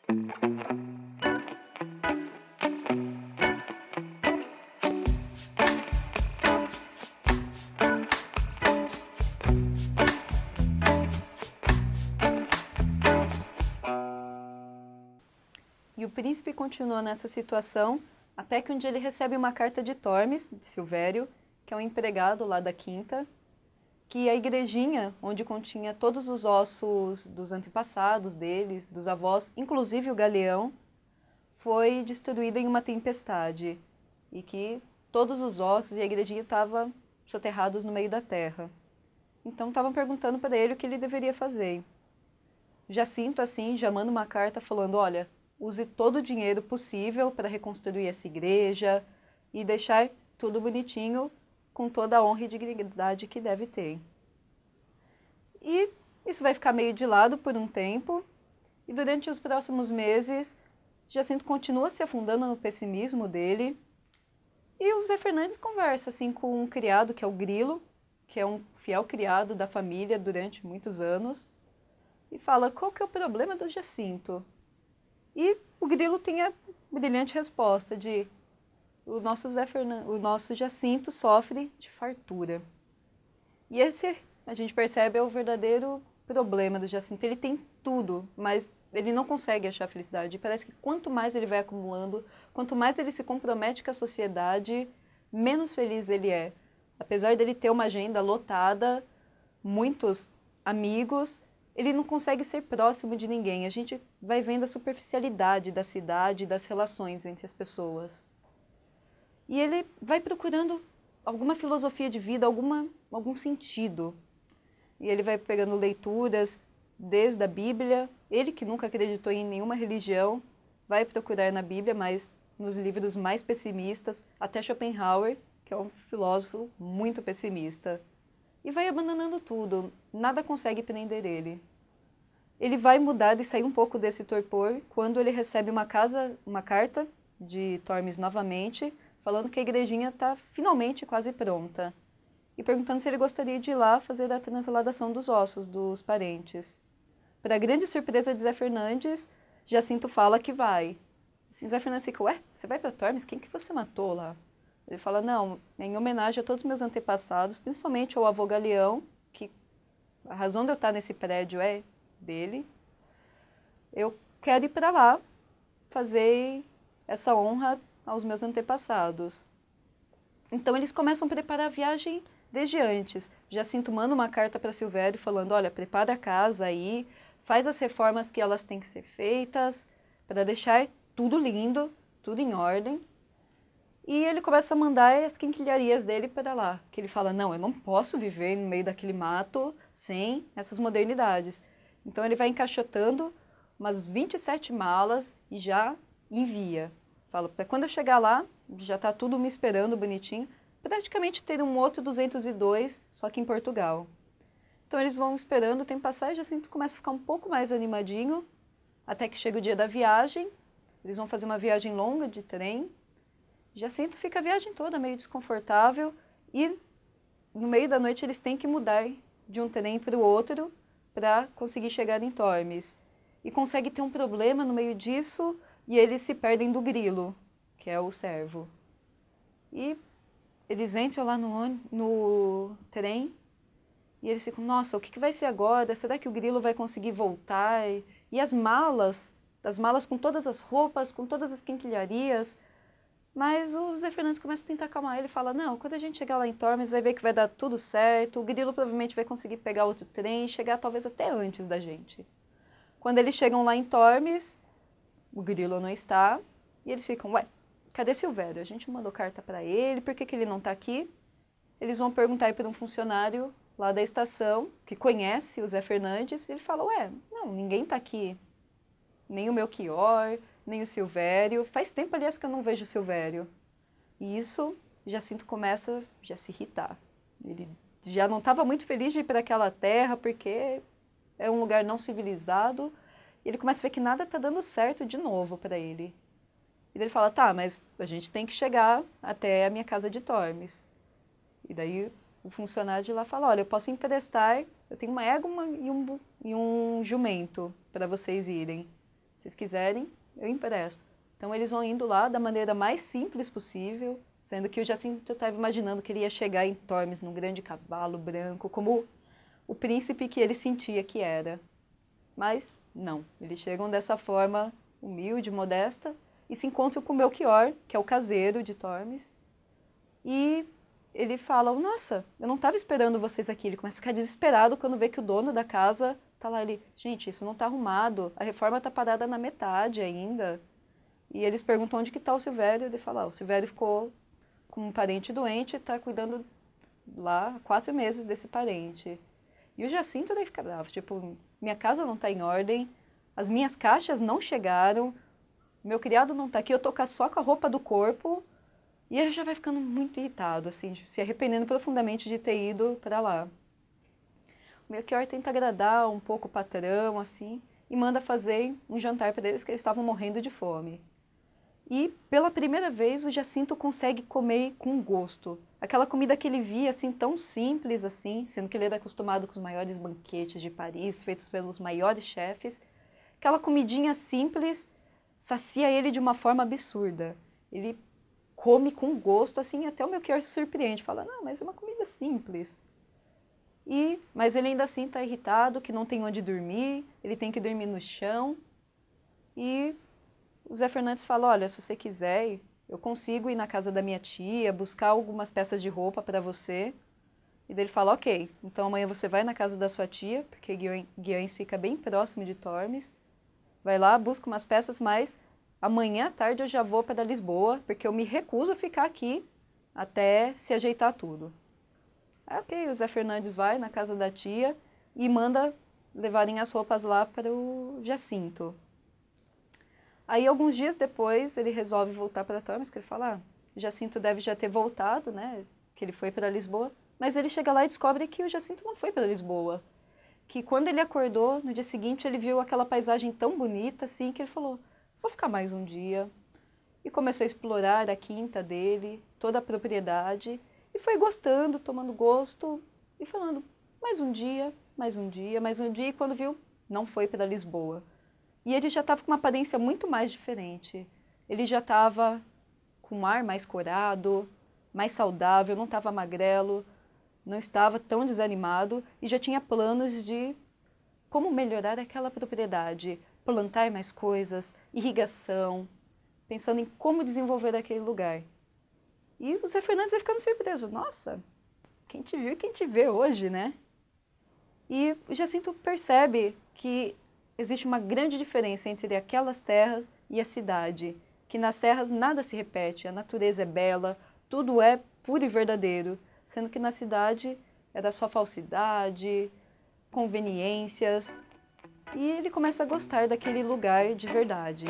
E o príncipe continua nessa situação até que um dia ele recebe uma carta de Tormes, de Silvério, que é um empregado lá da quinta, que a igrejinha, onde continha todos os ossos dos antepassados deles, dos avós, inclusive o galeão, foi destruída em uma tempestade e que todos os ossos e a igrejinha estavam soterrados no meio da terra. Então estavam perguntando para ele o que ele deveria fazer. Jacinto, assim, já manda uma carta falando, olha, use todo o dinheiro possível para reconstruir essa igreja e deixar tudo bonitinho com toda a honra e dignidade que deve ter. E isso vai ficar meio de lado por um tempo, e durante os próximos meses, Jacinto continua se afundando no pessimismo dele, e o Zé Fernandes conversa assim com um criado, que é o Grilo, que é um fiel criado da família durante muitos anos, e fala qual que é o problema do Jacinto. E o Grilo tem a brilhante resposta de o nosso Jacinto sofre de fartura. E esse, a gente percebe, é o verdadeiro problema do Jacinto. Ele tem tudo, mas ele não consegue achar felicidade. Parece que quanto mais ele vai acumulando, quanto mais ele se compromete com a sociedade, menos feliz ele é. Apesar dele ter uma agenda lotada, muitos amigos, ele não consegue ser próximo de ninguém. A gente vai vendo a superficialidade da cidade, das relações entre as pessoas. E ele vai procurando alguma filosofia de vida, algum sentido. E ele vai pegando leituras desde a Bíblia. Ele que nunca acreditou em nenhuma religião, vai procurar na Bíblia, mas nos livros mais pessimistas, até Schopenhauer, que é um filósofo muito pessimista. E vai abandonando tudo, nada consegue prender ele. Ele vai mudar e sair um pouco desse torpor quando ele recebe uma carta de Tormes novamente, falando que a igrejinha está finalmente quase pronta. E perguntando se ele gostaria de ir lá fazer a transladação dos ossos dos parentes. Para a grande surpresa de Zé Fernandes, Jacinto fala que vai. Assim, Zé Fernandes fica, ué, você vai para Tormes? Quem que você matou lá? Ele fala, não, é em homenagem a todos os meus antepassados, principalmente ao avô Galeão, que a razão de eu estar nesse prédio é dele. Eu quero ir para lá fazer essa honra aos meus antepassados. Então eles começam a preparar a viagem desde antes. Jacinto manda uma carta para Silvério falando, olha, prepara a casa aí, faz as reformas que elas têm que ser feitas, para deixar tudo lindo, tudo em ordem. E ele começa a mandar as quinquilharias dele para lá. Que ele fala, não, eu não posso viver no meio daquele mato sem essas modernidades. Então ele vai encaixotando umas 27 malas e já envia. Fala, para quando eu chegar lá, já está tudo me esperando bonitinho. Praticamente ter um outro 202, só que em Portugal. Então eles vão esperando o tempo passar e já sempre começa a ficar um pouco mais animadinho, até que chega o dia da viagem. Eles vão fazer uma viagem longa de trem. Jacinto fica a viagem toda meio desconfortável e no meio da noite eles têm que mudar de um trem para o outro para conseguir chegar em Tormes. E consegue ter um problema no meio disso e eles se perdem do Grilo, que é o servo. E eles entram lá no trem e eles ficam, nossa, o que vai ser agora? Será que o Grilo vai conseguir voltar? E as malas com todas as roupas, com todas as quinquilharias. Mas o Zé Fernandes começa a tentar acalmar ele e fala, não, quando a gente chegar lá em Tormes vai ver que vai dar tudo certo, o Grilo provavelmente vai conseguir pegar outro trem e chegar talvez até antes da gente. Quando eles chegam lá em Tormes, o Grilo não está, e eles ficam, ué, cadê Silvério? A gente mandou carta para ele, por que ele não está aqui? Eles vão perguntar para um funcionário lá da estação, que conhece o Zé Fernandes, e ele fala, ué, não, ninguém está aqui. Nem o Melchior, nem o Silvério. Faz tempo, aliás, que eu não vejo o Silvério. E isso, Jacinto começa já a se irritar. Ele já não estava muito feliz de ir para aquela terra, porque é um lugar não civilizado. E ele começa a ver que nada está dando certo de novo para ele. E ele fala, tá, mas a gente tem que chegar até a minha casa de Tormes. E daí o funcionário de lá fala, olha, eu posso emprestar, eu tenho uma égua e um jumento para vocês irem. vocês quiserem, eu empresto. Então eles vão indo lá da maneira mais simples possível, sendo que o Jacinto estava imaginando que ele ia chegar em Tormes num grande cavalo branco, como o príncipe que ele sentia que era. Mas não, eles chegam dessa forma humilde, modesta, e se encontram com Melchior, que é o caseiro de Tormes, e ele fala, nossa, eu não estava esperando vocês aqui. Ele começa a ficar desesperado quando vê que o dono da casa está lá. Ele, gente, isso não está arrumado, a reforma está parada na metade ainda. E eles perguntam onde que está o Silvério, ele fala, o Silvério ficou com um parente doente e está cuidando lá há 4 meses desse parente. E o Jacinto daí fica bravo, tipo, minha casa não está em ordem, as minhas caixas não chegaram, meu criado não está aqui, eu estou só com a roupa do corpo, e ele já vai ficando muito irritado, assim, se arrependendo profundamente de ter ido para lá. O Melchior tenta agradar um pouco o patrão, assim, e manda fazer um jantar para eles, que eles estavam morrendo de fome. E, pela primeira vez, o Jacinto consegue comer com gosto. Aquela comida que ele via, assim, tão simples, assim, sendo que ele era acostumado com os maiores banquetes de Paris, feitos pelos maiores chefes. Aquela comidinha simples sacia ele de uma forma absurda. Ele come com gosto, assim, até o Melchior se surpreende. Fala, não, mas é uma comida simples. Mas ele ainda assim está irritado, que não tem onde dormir, ele tem que dormir no chão. E o Zé Fernandes fala, olha, se você quiser, eu consigo ir na casa da minha tia, buscar algumas peças de roupa para você. E daí ele fala, ok, então amanhã você vai na casa da sua tia, porque Guiães fica bem próximo de Tormes. Vai lá, busca umas peças, mas amanhã à tarde eu já vou para Lisboa, porque eu me recuso a ficar aqui até se ajeitar tudo. Aí, ok, o Zé Fernandes vai na casa da tia e manda levarem as roupas lá para o Jacinto. Aí, alguns dias depois, ele resolve voltar para Tormes, que ele fala, o Jacinto deve já ter voltado, né, que ele foi para Lisboa, mas ele chega lá e descobre que o Jacinto não foi para Lisboa, que quando ele acordou, no dia seguinte, ele viu aquela paisagem tão bonita, assim, que ele falou, vou ficar mais um dia, e começou a explorar a quinta dele, toda a propriedade, e foi gostando, tomando gosto, e falando, mais um dia, mais um dia, mais um dia, e quando viu, não foi para Lisboa. E ele já estava com uma aparência muito mais diferente. Ele já estava com um ar mais corado, mais saudável, não estava magrelo, não estava tão desanimado e já tinha planos de como melhorar aquela propriedade, plantar mais coisas, irrigação, pensando em como desenvolver aquele lugar. E o Zé Fernandes vai ficando surpreso. Nossa, quem te viu e quem te vê hoje, né? E o Jacinto percebe que existe uma grande diferença entre aquelas terras e a cidade, que nas terras nada se repete, a natureza é bela, tudo é puro e verdadeiro, sendo que na cidade era só falsidade, conveniências, e ele começa a gostar daquele lugar de verdade.